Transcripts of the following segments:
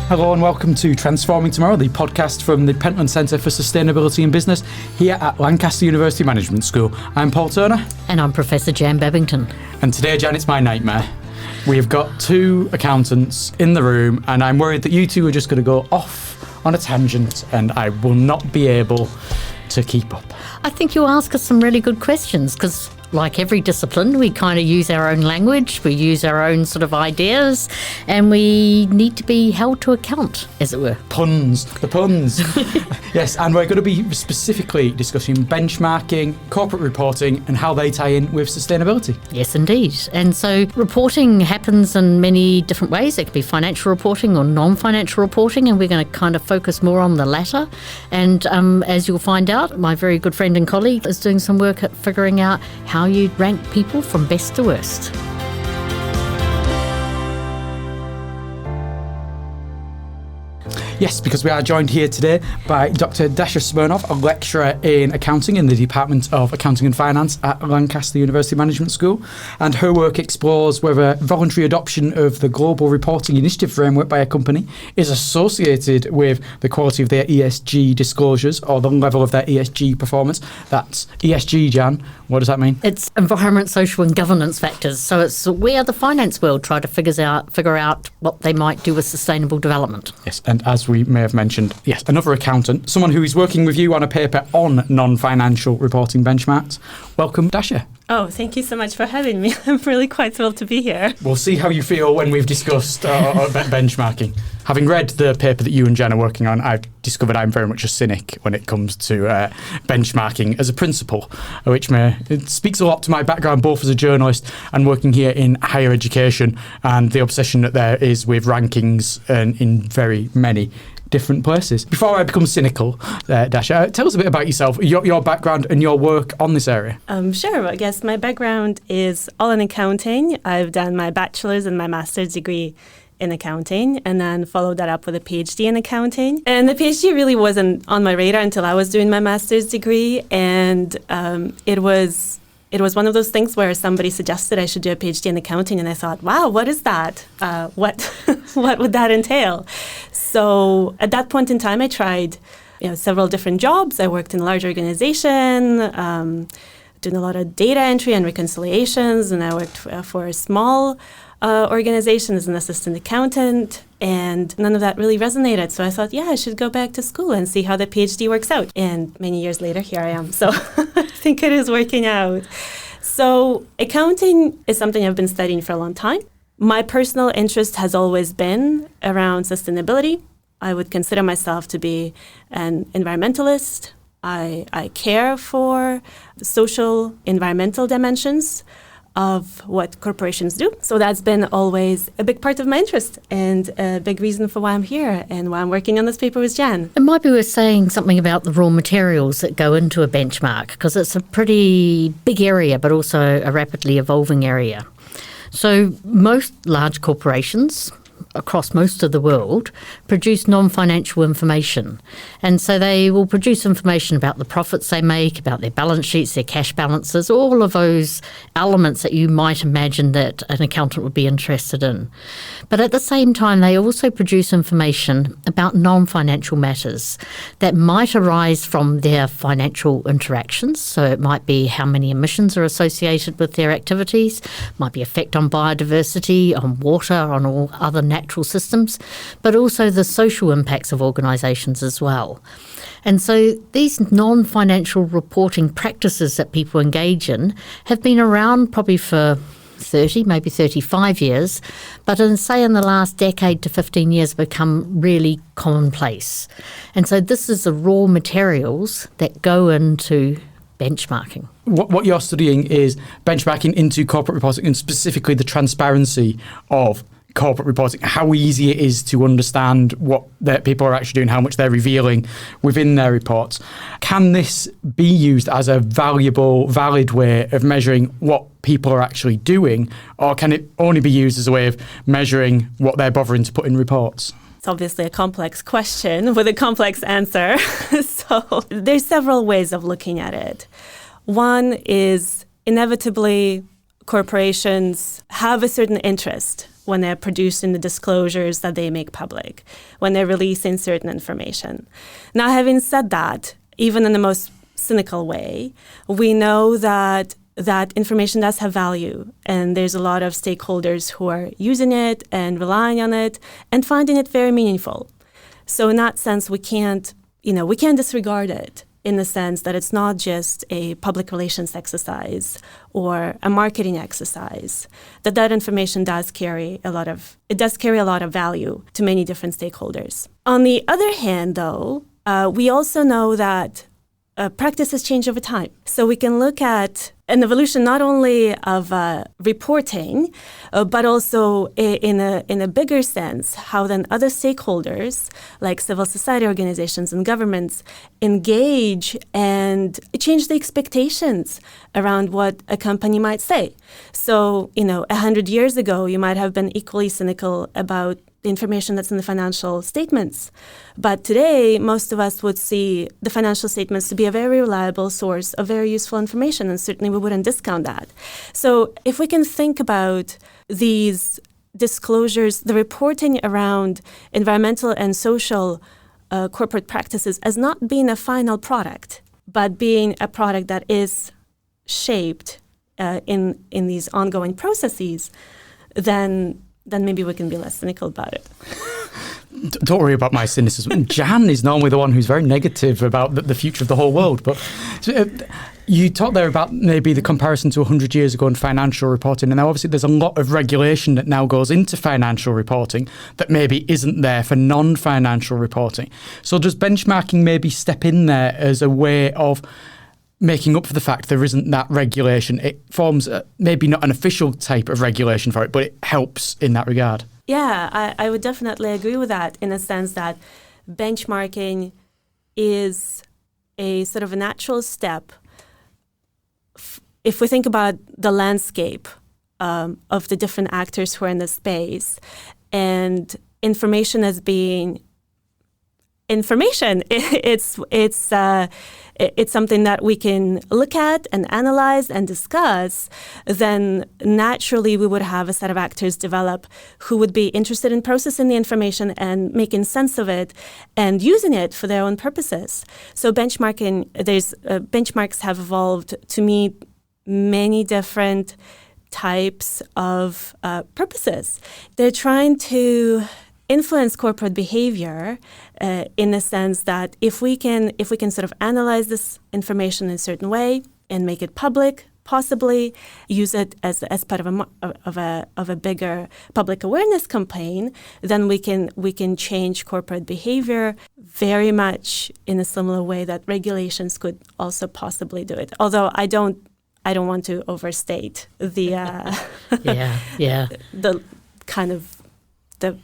Hello and welcome to Transforming Tomorrow, the podcast from the Pentland Centre for Sustainability in Business here at Lancaster University Management School. I'm Paul Turner. And I'm Professor Jan Babington. And today, Jan, it's my nightmare. We have got two accountants in the room and I'm worried that you two are just going to go off on a tangent and I will not be able to keep up. I think you'll ask us some really good questions because, like every discipline, we kind of use our own language, we use our own sort of ideas, and we need to be held to account, as it were. The puns. Yes, and we're going to be specifically discussing benchmarking, corporate reporting, and how they tie in with sustainability. Yes, indeed. And so reporting happens in many different ways. It could be financial reporting or non-financial reporting, and we're going to kind of focus more on the latter. And as you'll find out, my very good friend and colleague is doing some work at figuring out how you rank people from best to worst. Yes, because we are joined here today by Dr. Dasha Smirnov, a lecturer in accounting in the Department of Accounting and Finance at Lancaster University Management School. And her work explores whether voluntary adoption of the Global Reporting Initiative framework by a company is associated with the quality of their ESG disclosures or the level of their ESG performance. That's ESG, Jan. What does that mean? It's environment, social and governance factors. So it's where the finance world try to figure out what they might do with sustainable development. Yes, and as we may have mentioned, yes, another accountant, someone who is working with you on a paper on non-financial reporting benchmarks. Welcome, Dasha. Oh, thank you so much for having me. I'm really quite thrilled to be here. We'll see how you feel when we've discussed benchmarking. Having read the paper that you and Jen are working on, I've discovered I'm very much a cynic when it comes to benchmarking as a principle, which it speaks a lot to my background, both as a journalist and working here in higher education, and the obsession that there is with rankings in very many different places. Before I become cynical, Dasha, tell us a bit about yourself, your background and your work on this area. Sure. I guess my background is all in accounting. I've done my bachelor's and my master's degree in accounting and then followed that up with a PhD in accounting. And the PhD really wasn't on my radar until I was doing my master's degree. And it was one of those things where somebody suggested I should do a PhD in accounting, and I thought, wow, what is that? What would that entail? So at that point in time, I tried several different jobs. I worked in a large organization, doing a lot of data entry and reconciliations, and I worked for a small organization as an assistant accountant, and none of that really resonated. So I thought, I should go back to school and see how the PhD works out. And many years later, here I am. So I think it is working out. So accounting is something I've been studying for a long time. My personal interest has always been around sustainability. I would consider myself to be an environmentalist. I care for the social, environmental dimensions of what corporations do. So that's been always a big part of my interest and a big reason for why I'm here and why I'm working on this paper with Jan. It might be worth saying something about the raw materials that go into a benchmark, because it's a pretty big area, but also a rapidly evolving area. So most large corporations across most of the world produce non-financial information. And so they will produce information about the profits they make, about their balance sheets, their cash balances, all of those elements that you might imagine that an accountant would be interested in. But at the same time, they also produce information about non-financial matters that might arise from their financial interactions. So it might be how many emissions are associated with their activities, might be effect on biodiversity, on water, on all other natural systems, but also the social impacts of organisations as well. And so these non-financial reporting practices that people engage in have been around probably for 30, maybe 35 years, but in the last decade to 15 years become really commonplace. And so this is the raw materials that go into benchmarking. What you're studying is benchmarking into corporate reporting and specifically the transparency of corporate reporting, how easy it is to understand what people are actually doing, how much they're revealing within their reports. Can this be used as a valid way of measuring what people are actually doing, or can it only be used as a way of measuring what they're bothering to put in reports? It's obviously a complex question with a complex answer. So there's several ways of looking at it. One is inevitably corporations have a certain interest when they're producing the disclosures that they make public, when they're releasing certain information. Now, having said that, even in the most cynical way, we know that information does have value, and there's a lot of stakeholders who are using it and relying on it and finding it very meaningful. So in that sense, we can't disregard it, in the sense that it's not just a public relations exercise or a marketing exercise, that information does carry a lot of value to many different stakeholders. On the other hand, though, we also know that practices change over time. So we can look at an evolution not only of reporting, but also in a bigger sense, how then other stakeholders, like civil society organizations and governments, engage and change the expectations around what a company might say. So, 100 years ago, you might have been equally cynical about the information that's in the financial statements. But today, most of us would see the financial statements to be a very reliable source of very useful information, and certainly we wouldn't discount that. So if we can think about these disclosures, the reporting around environmental and social corporate practices as not being a final product, but being a product that is shaped in these ongoing processes, then maybe we can be less cynical about it. Don't worry about my cynicism. Jan is normally the one who's very negative about the future of the whole world. But you talked there about maybe the comparison to 100 years ago in financial reporting. And now obviously there's a lot of regulation that now goes into financial reporting that maybe isn't there for non-financial reporting. So does benchmarking maybe step in there as a way of making up for the fact there isn't that regulation? It forms maybe not an official type of regulation for it, but it helps in that regard. Yeah, I would definitely agree with that, in a sense that benchmarking is a sort of a natural step. If we think about the landscape of the different actors who are in the space, and information as being information, it's something that we can look at and analyze and discuss, then naturally we would have a set of actors develop who would be interested in processing the information and making sense of it and using it for their own purposes. So benchmarks have evolved to meet many different types of purposes. They're trying to influence corporate behavior in the sense that if we can sort of analyze this information in a certain way and make it public, possibly use it as part of a bigger public awareness campaign, then we can change corporate behavior very much in a similar way that regulations could also possibly do it. Although I don't want to overstate the the kind of the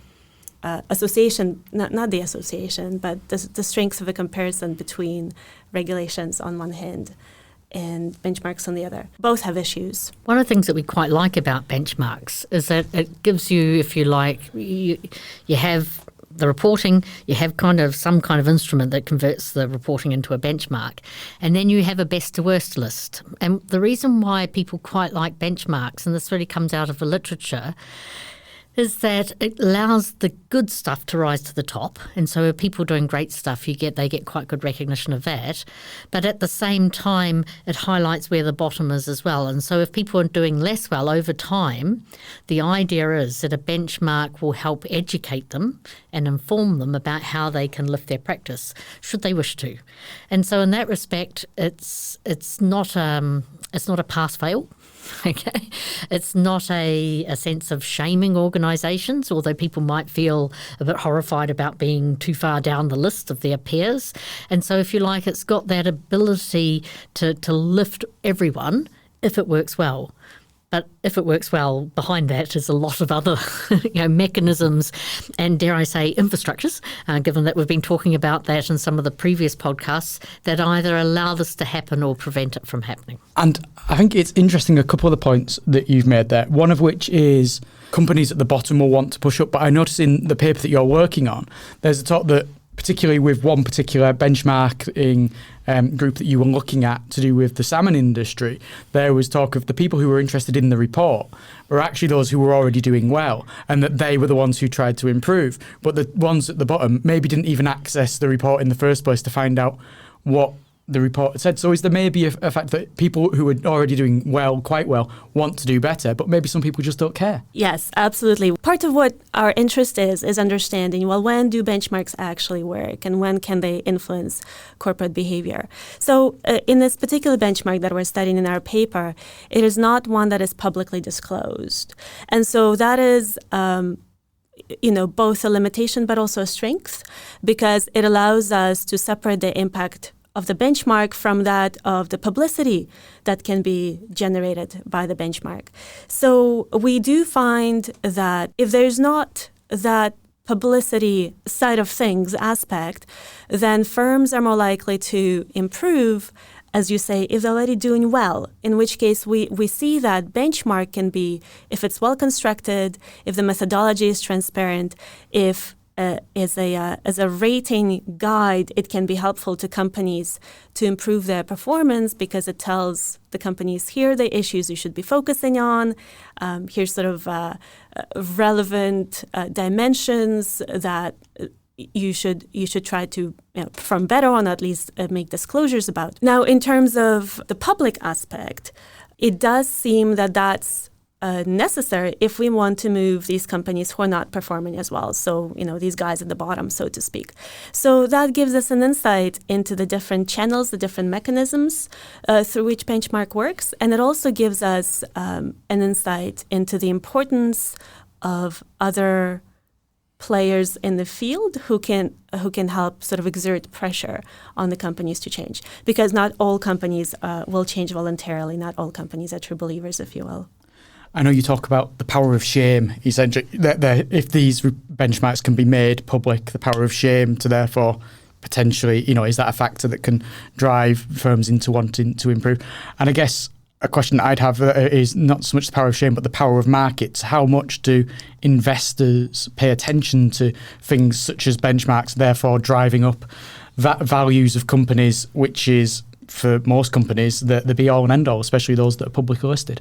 association, not the association, but the strengths of a comparison between regulations on one hand and benchmarks on the other. Both have issues. One of the things that we quite like about benchmarks is that it gives you, if you like, you have the reporting, you have some kind of instrument that converts the reporting into a benchmark, and then you have a best to worst list. And the reason why people quite like benchmarks, and this really comes out of the literature, is that it allows the good stuff to rise to the top. And so if people are doing great stuff, they get quite good recognition of that. But at the same time, it highlights where the bottom is as well. And so if people are doing less well over time, the idea is that a benchmark will help educate them and inform them about how they can lift their practice, should they wish to. And so in that respect, it's not a pass-fail. Okay, it's not a sense of shaming organisations, although people might feel a bit horrified about being too far down the list of their peers. And so, if you like, it's got that ability to lift everyone if it works well. But if it works well, behind that is a lot of other mechanisms and, dare I say, infrastructures, given that we've been talking about that in some of the previous podcasts, that either allow this to happen or prevent it from happening. And I think it's interesting, a couple of the points that you've made there, one of which is companies at the bottom will want to push up. But I notice in the paper that you're working on, there's a talk that particularly with one particular benchmarking group that you were looking at to do with the salmon industry, there was talk of the people who were interested in the report were actually those who were already doing well, and that they were the ones who tried to improve. But the ones at the bottom maybe didn't even access the report in the first place to find out what the report said. So is there maybe a fact that people who are already doing well, quite well, want to do better, but maybe some people just don't care? Yes, absolutely. Part of what our interest is understanding, well, when do benchmarks actually work and when can they influence corporate behavior? So in this particular benchmark that we're studying in our paper, it is not one that is publicly disclosed. And so that is both a limitation but also a strength, because it allows us to separate the impact of the benchmark from that of the publicity that can be generated by the benchmark. So we do find that if there's not that publicity side of things aspect, then firms are more likely to improve, as you say, if they're already doing well, in which case we see that benchmark can be, if it's well constructed, if the methodology is transparent, if as a rating guide, it can be helpful to companies to improve their performance, because it tells the companies, here are the issues you should be focusing on. Here's sort of relevant dimensions that you should try to perform better on, at least make disclosures about. Now, in terms of the public aspect, it does seem that that's necessary if we want to move these companies who are not performing as well. So, these guys at the bottom, so to speak. So that gives us an insight into the different channels, the different mechanisms through which benchmark works. And it also gives us an insight into the importance of other players in the field who can help sort of exert pressure on the companies to change. Because not all companies will change voluntarily. Not all companies are true believers, if you will. I know you talk about the power of shame, essentially, that if these benchmarks can be made public, the power of shame to therefore potentially, is that a factor that can drive firms into wanting to improve? And I guess a question I'd have is not so much the power of shame, but the power of markets. How much do investors pay attention to things such as benchmarks, therefore driving up values of companies, which is, for most companies, the be-all and end-all, especially those that are publicly listed?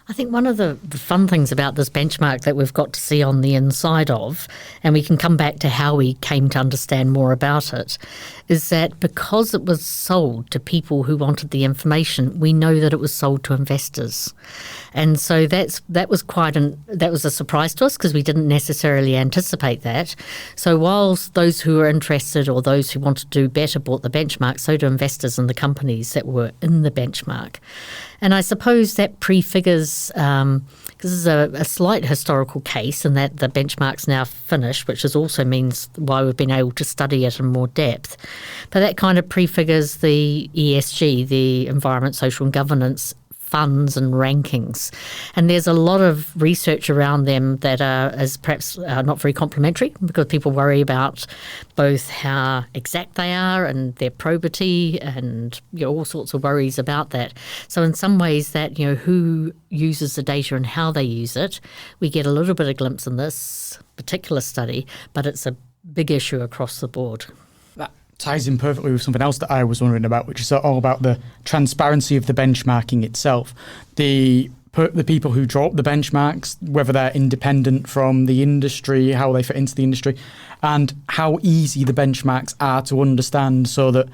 I think one of the fun things about this benchmark that we've got to see on the inside of, and we can come back to how we came to understand more about it, is that because it was sold to people who wanted the information, we know that it was sold to investors. And so that was a surprise to us, because we didn't necessarily anticipate that. So whilst those who were interested or those who wanted to do better bought the benchmark, so do investors in the companies that were in the benchmark. And I suppose that prefigures, because this is a slight historical case in that the benchmark's now finished, which also means why we've been able to study it in more depth. But that kind of prefigures the ESG, the environment, social and governance funds and rankings. And there's a lot of research around them that is perhaps not very complimentary, because people worry about both how exact they are and their probity, and all sorts of worries about that. So in some ways that, who uses the data and how they use it, we get a little bit of glimpse in this particular study, but it's a big issue across the board. Ties in perfectly with something else that I was wondering about, which is all about the transparency of the benchmarking itself. The people who draw up the benchmarks, whether they're independent from the industry, how they fit into the industry, and how easy the benchmarks are to understand, so that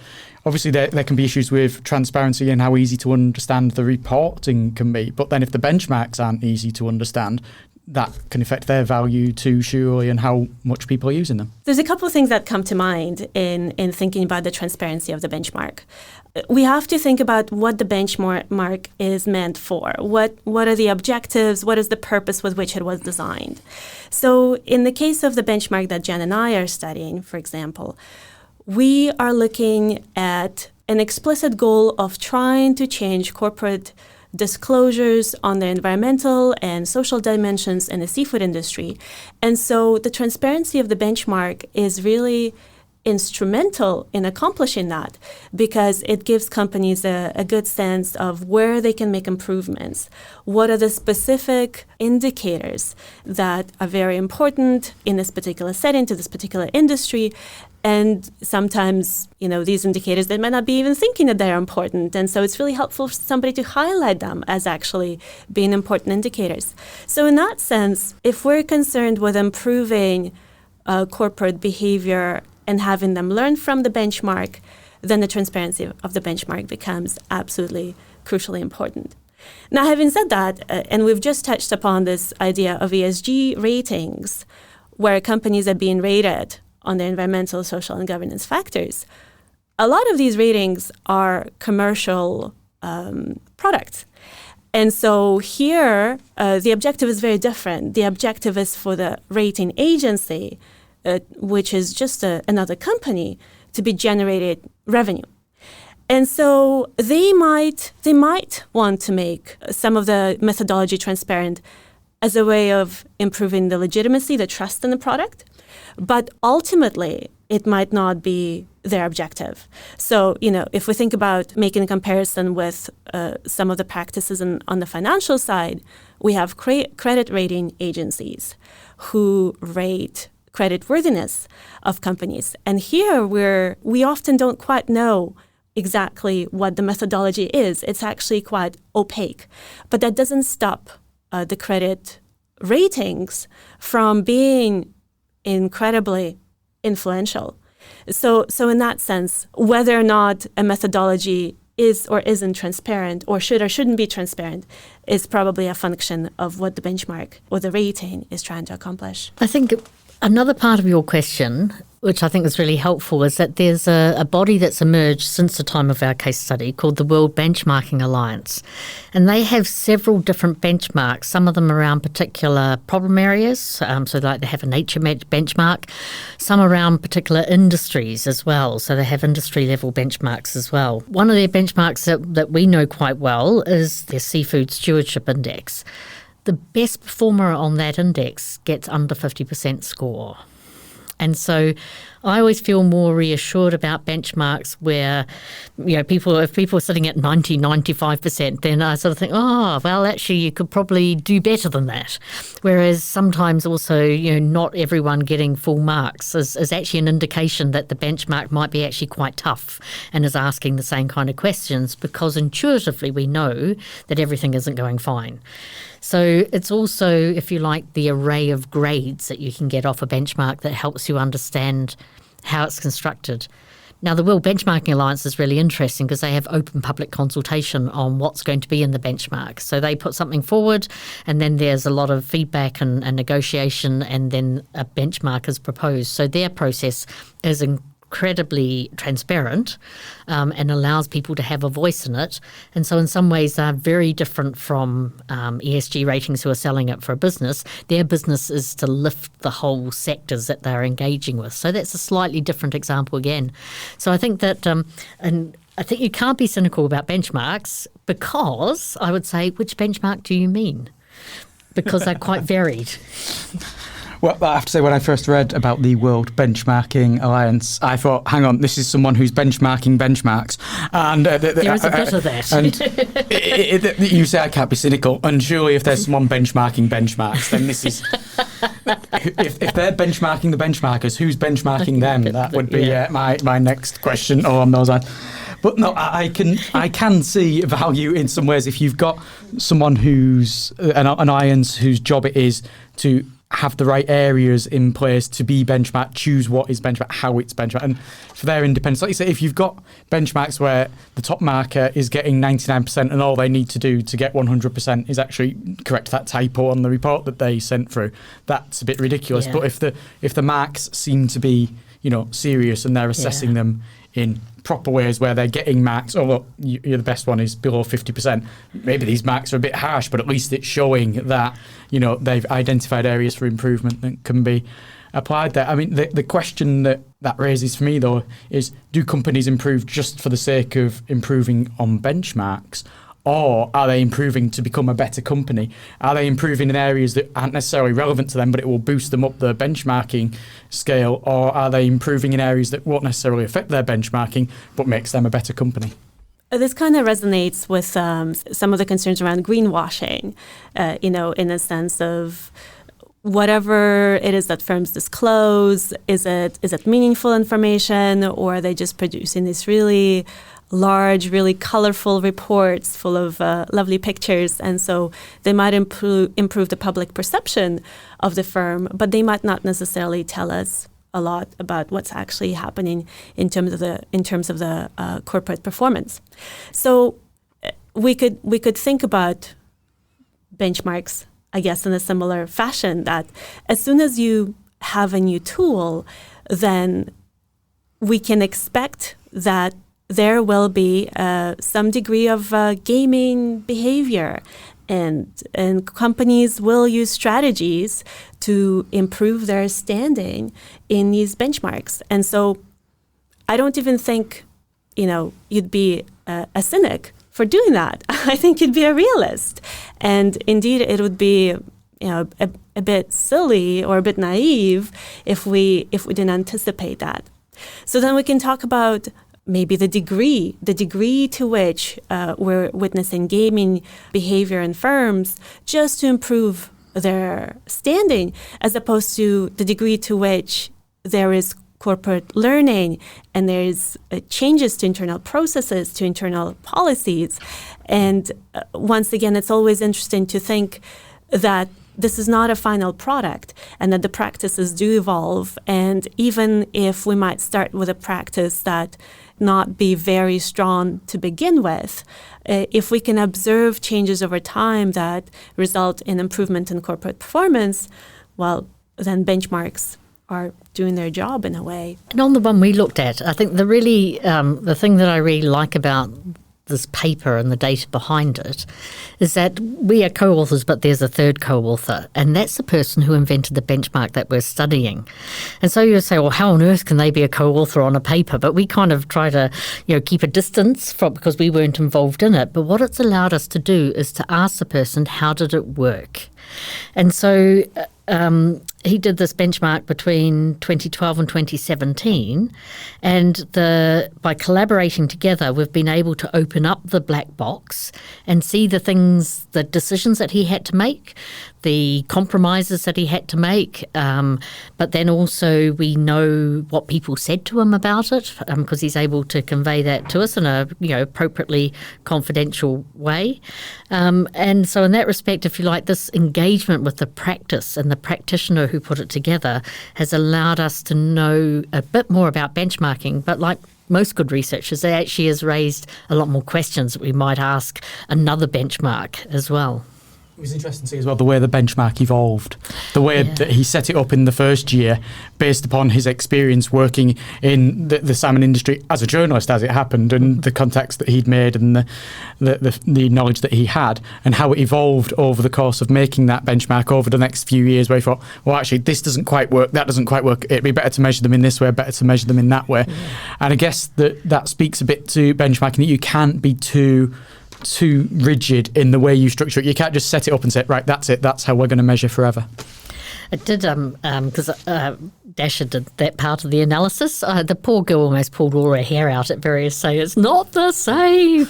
obviously there can be issues with transparency and how easy to understand the reporting can be. But then if the benchmarks aren't easy to understand, that can affect their value too, surely, and how much people are using them. There's a couple of things that come to mind in thinking about the transparency of the benchmark. We have to think about what the benchmark is meant for. What are the objectives? What is the purpose with which it was designed? So in the case of the benchmark that Jen and I are studying, for example, we are looking at an explicit goal of trying to change corporate disclosures on the environmental and social dimensions in the seafood industry. And so the transparency of the benchmark is really instrumental in accomplishing that because it gives companies a good sense of where they can make improvements. What are the specific indicators that are very important in this particular setting, to this particular industry? And sometimes, these indicators, they might not be even thinking that they're important. And so it's really helpful for somebody to highlight them as actually being important indicators. So in that sense, if we're concerned with improving corporate behavior and having them learn from the benchmark, then the transparency of the benchmark becomes absolutely crucially important. Now, having said that, and we've just touched upon this idea of ESG ratings, where companies are being rated on their environmental, social, and governance factors, a lot of these ratings are commercial products. And so here, the objective is very different. The objective is for the rating agency, which is just another company, to be generated revenue. And so they might want to make some of the methodology transparent as a way of improving the legitimacy, the trust in the product. But ultimately, it might not be their objective. So, if we think about making a comparison with some of the practices on the financial side, we have credit rating agencies who rate creditworthiness of companies. And here we often don't quite know exactly what the methodology is. It's actually quite opaque. But that doesn't stop the credit ratings from being incredibly influential. So in that sense, whether or not a methodology is or isn't transparent, or should or shouldn't be transparent, is probably a function of what the benchmark or the rating is trying to accomplish. I think another part of your question, which I think is really helpful, is that there's a body that's emerged since the time of our case study called the World Benchmarking Alliance. And they have several different benchmarks, some of them around particular problem areas. So they like to have a nature benchmark, some around particular industries as well. So they have industry level benchmarks as well. One of their benchmarks that we know quite well is their Seafood Stewardship Index. The best performer on that index gets under 50% score. And so I always feel more reassured about benchmarks where, if people are sitting at 90, 95%, then I sort of think, actually you could probably do better than that. Whereas sometimes also, not everyone getting full marks is actually an indication that the benchmark might be actually quite tough and is asking the same kind of questions, because intuitively we know that everything isn't going fine. So it's also, if you like, the array of grades that you can get off a benchmark that helps you understand how it's constructed. Now, the World Benchmarking Alliance is really interesting because they have open public consultation on what's going to be in the benchmark. So they put something forward, and then there's a lot of feedback and negotiation, and then a benchmark is proposed. So their process is incredibly transparent and allows people to have a voice in it. And so in some ways they're very different from ESG ratings who are selling it for a business. Their business is to lift the whole sectors that they're engaging with. So that's a slightly different example again. So I think that and I think you can't be cynical about benchmarks, because I would say, which benchmark do you mean? Because they're quite varied. Well, I have to say, when I first read about the World Benchmarking Alliance, I thought, hang on, this is someone who's benchmarking benchmarks. And there is a bit of that. And you say I can't be cynical, and surely if there's someone benchmarking benchmarks, then this is... if they're benchmarking the benchmarkers, who's benchmarking them? That would be my next question along those lines. But no, I can see value in some ways if you've got someone who's an alliance whose job it is to have the right areas in place to be benchmarked, choose what is benchmarked, how it's benchmarked, and for their independence. Like you say, if you've got benchmarks where the top marker is getting 99% and all they need to do to get 100% is actually correct that typo on the report that they sent through, that's a bit ridiculous. Yeah. But if the marks seem to be, serious and they're assessing them in proper ways where they're getting marks, look, you're the best one is below 50%. Maybe these marks are a bit harsh, but at least it's showing that, they've identified areas for improvement that can be applied there. I mean, the question that raises for me, though, is do companies improve just for the sake of improving on benchmarks? Or are they improving to become a better company? Are they improving in areas that aren't necessarily relevant to them, but it will boost them up the benchmarking scale? Or are they improving in areas that won't necessarily affect their benchmarking, but makes them a better company? This kind of resonates with some of the concerns around greenwashing, in a sense of whatever it is that firms disclose, is it meaningful information, or are they just producing these really large, really colorful reports full of lovely pictures? And so they might improve the public perception of the firm, but they might not necessarily tell us a lot about what's actually happening in terms of the corporate performance. So we could think about benchmarks, I guess, in a similar fashion, that as soon as you have a new tool, then we can expect that there will be some degree of gaming behavior, and companies will use strategies to improve their standing in these benchmarks. And so I don't even think, you'd be a cynic for doing that. I think you'd be a realist. And indeed, it would be a bit silly or a bit naive if we didn't anticipate that. So then we can talk about maybe the degree to which we're witnessing gaming behavior in firms just to improve their standing, as opposed to the degree to which there is corporate learning and there's changes to internal processes, to internal policies. And once again, it's always interesting to think that this is not a final product and that the practices do evolve. And even if we might start with a practice that not be very strong to begin with, if we can observe changes over time that result in improvement in corporate performance, well, then benchmarks are doing their job in a way. And on the one we looked at, I think the thing that I really like about this paper and the data behind it is that we are co-authors, but there's a third co-author, and that's the person who invented the benchmark that we're studying. And so you say, well, how on earth can they be a co-author on a paper? But we kind of try to, keep a distance because we weren't involved in it. But what it's allowed us to do is to ask the person, how did it work? And so he did this benchmark between 2012 and 2017, and by collaborating together, we've been able to open up the black box and see the decisions that he had to make, the compromises that he had to make, but then also we know what people said to him about it, because he's able to convey that to us in a appropriately confidential way. And so in that respect, if you like, this engagement with the practice and the practitioner who put it together has allowed us to know a bit more about benchmarking. But like most good researchers, it actually has raised a lot more questions that we might ask another benchmark as well. It was interesting to see as well the way the benchmark evolved, the way that he set it up in the first year based upon his experience working in the salmon industry as a journalist as it happened, and the contacts that he'd made and the knowledge that he had, and how it evolved over the course of making that benchmark over the next few years, where he thought, well, actually, this doesn't quite work, that doesn't quite work, it'd be better to measure them in this way, better to measure them in that way. And I guess that speaks a bit to benchmarking, that you can't be too rigid in the way you structure it. You can't just set it up and say, right, that's it, that's how we're going to measure forever. It did, because Dasha did that part of the analysis. The poor girl almost pulled all her hair out at various saying, it's not the same.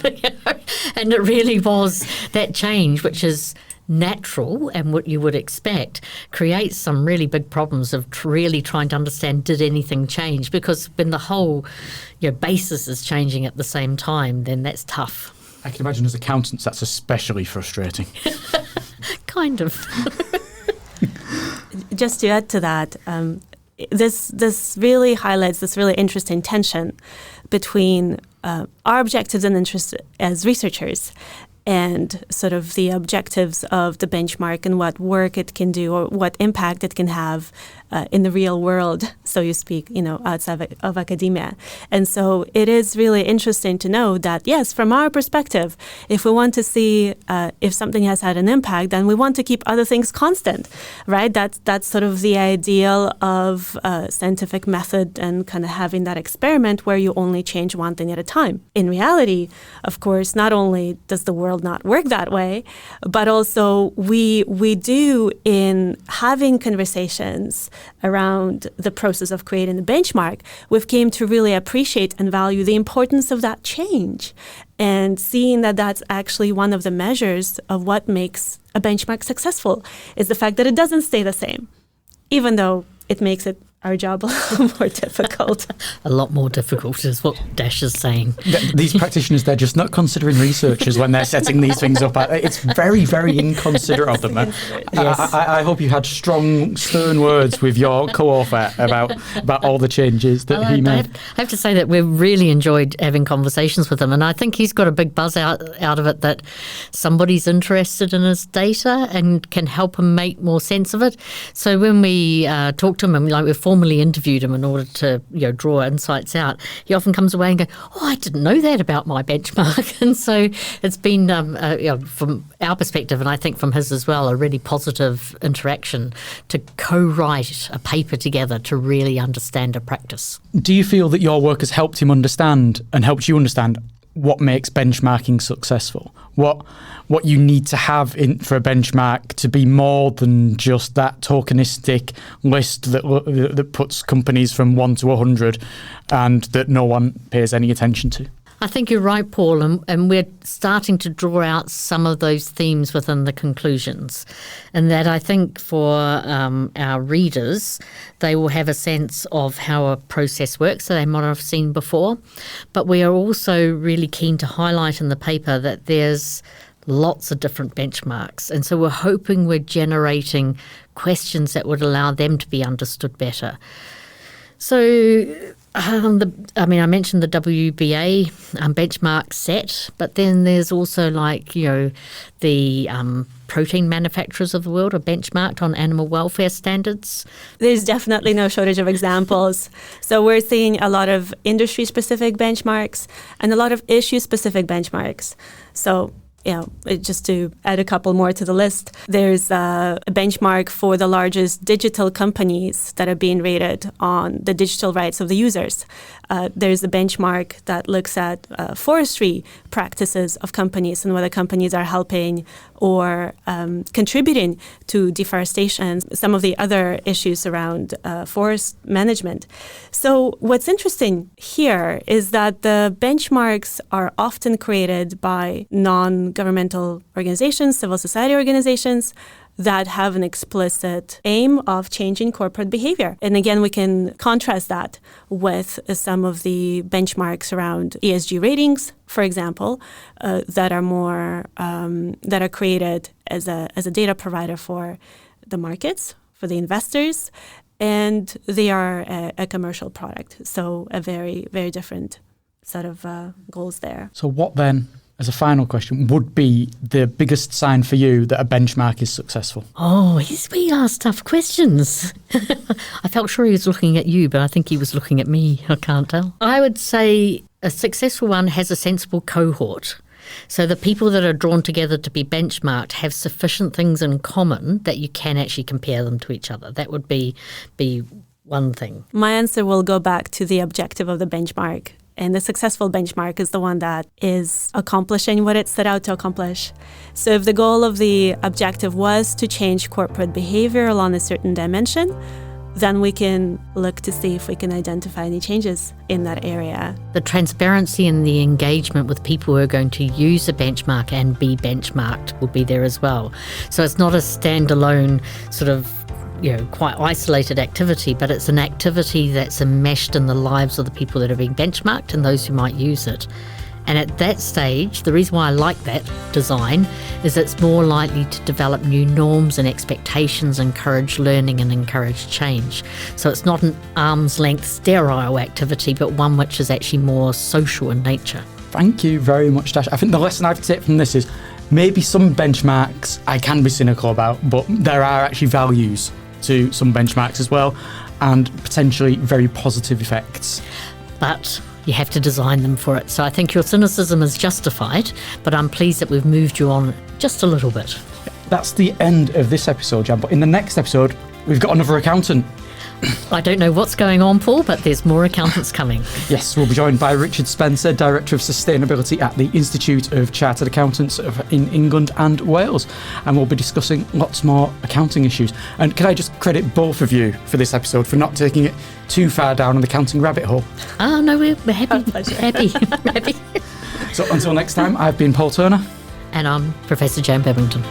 And it really was that change, which is natural and what you would expect, creates some really big problems of really trying to understand, did anything change? Because when the whole basis is changing at the same time, then that's tough. I can imagine as accountants that's especially frustrating. Kind of. Just to add to that, this really highlights this really interesting tension between our objectives and interests as researchers and sort of the objectives of the benchmark and what work it can do or what impact it can have in the real world so you speak, outside of academia. And so it is really interesting to know that, yes, from our perspective, if we want to see if something has had an impact, then we want to keep other things constant, right? That's sort of the ideal of scientific method and kind of having that experiment where you only change one thing at a time. In reality, of course, not only does the world not work that way, but also we do, in having conversations around the process of creating the benchmark, we've came to really appreciate and value the importance of that change, and seeing that that's actually one of the measures of what makes a benchmark successful is the fact that it doesn't stay the same, even though it makes it our job a little more difficult. A lot more difficult is what Dash is saying. These practitioners, they're just not considering researchers when they're setting these things up. It's very, very inconsiderate of them. Yes. I hope you had strong, stern words with your co-author about all the changes that he made. I have to say that we've really enjoyed having conversations with him, and I think he's got a big buzz out of it that somebody's interested in his data and can help him make more sense of it. So when we talk to him, and we've formally interviewed him in order to draw insights out, he often comes away and goes, "Oh, I didn't know that about my benchmark." And so it's been, from our perspective, and I think from his as well, a really positive interaction to co-write a paper together to really understand a practice. Do you feel that your work has helped him understand and helped you understand what makes benchmarking successful? What you need to have for a benchmark to be more than just that tokenistic list that puts companies from 1 to 100 and that no one pays any attention to? I think you're right, Paul, and we're starting to draw out some of those themes within the conclusions. And that I think for our readers, they will have a sense of how a process works that they might have seen before. But we are also really keen to highlight in the paper that there's lots of different benchmarks. And so we're hoping we're generating questions that would allow them to be understood better. So I mentioned the WBA benchmark set, but then there's also the protein manufacturers of the world are benchmarked on animal welfare standards. There's definitely no shortage of examples. So we're seeing a lot of industry-specific benchmarks and a lot of issue-specific benchmarks. So just to add a couple more to the list, there's a benchmark for the largest digital companies that are being rated on the digital rights of the users. There's a benchmark that looks at forestry practices of companies and whether companies are helping or contributing to deforestation, some of the other issues around forest management. So what's interesting here is that the benchmarks are often created by non-governmental organizations, civil society organizations, that have an explicit aim of changing corporate behavior. And again, we can contrast that with some of the benchmarks around ESG ratings, for example, that are more that are created as a data provider for the markets, for the investors, and they are a commercial product. So a very, very different set of goals there. So what then, as a final question, would be the biggest sign for you that a benchmark is successful? Oh, we asked tough questions. I felt sure he was looking at you, but I think he was looking at me. I can't tell. I would say a successful one has a sensible cohort. So the people that are drawn together to be benchmarked have sufficient things in common that you can actually compare them to each other. That would be one thing. My answer will go back to the objective of the benchmark. And the successful benchmark is the one that is accomplishing what it set out to accomplish. So if the goal of the objective was to change corporate behavior along a certain dimension, then we can look to see if we can identify any changes in that area. The transparency and the engagement with people who are going to use a benchmark and be benchmarked will be there as well. So it's not a standalone sort of quite isolated activity, but it's an activity that's enmeshed in the lives of the people that are being benchmarked and those who might use it. And at that stage, the reason why I like that design is it's more likely to develop new norms and expectations, encourage learning and encourage change. So it's not an arm's length sterile activity, but one which is actually more social in nature. Thank you very much, Dash. I think the lesson I've taken from this is maybe some benchmarks I can be cynical about, but there are actually values to some benchmarks as well. and potentially very positive effects. But you have to design them for it. So I think your cynicism is justified, but I'm pleased that we've moved you on just a little bit. That's the end of this episode, Jan, but in the next episode, we've got another accountant. I don't know what's going on, Paul, but there's more accountants coming. Yes, we'll be joined by Richard Spencer, Director of Sustainability at the Institute of Chartered Accountants in England and Wales. And we'll be discussing lots more accounting issues. And can I just credit both of you for this episode for not taking it too far down the accounting rabbit hole? Oh, no, we're happy. Our pleasure. Happy. So until next time, I've been Paul Turner. And I'm Professor Jane Babington.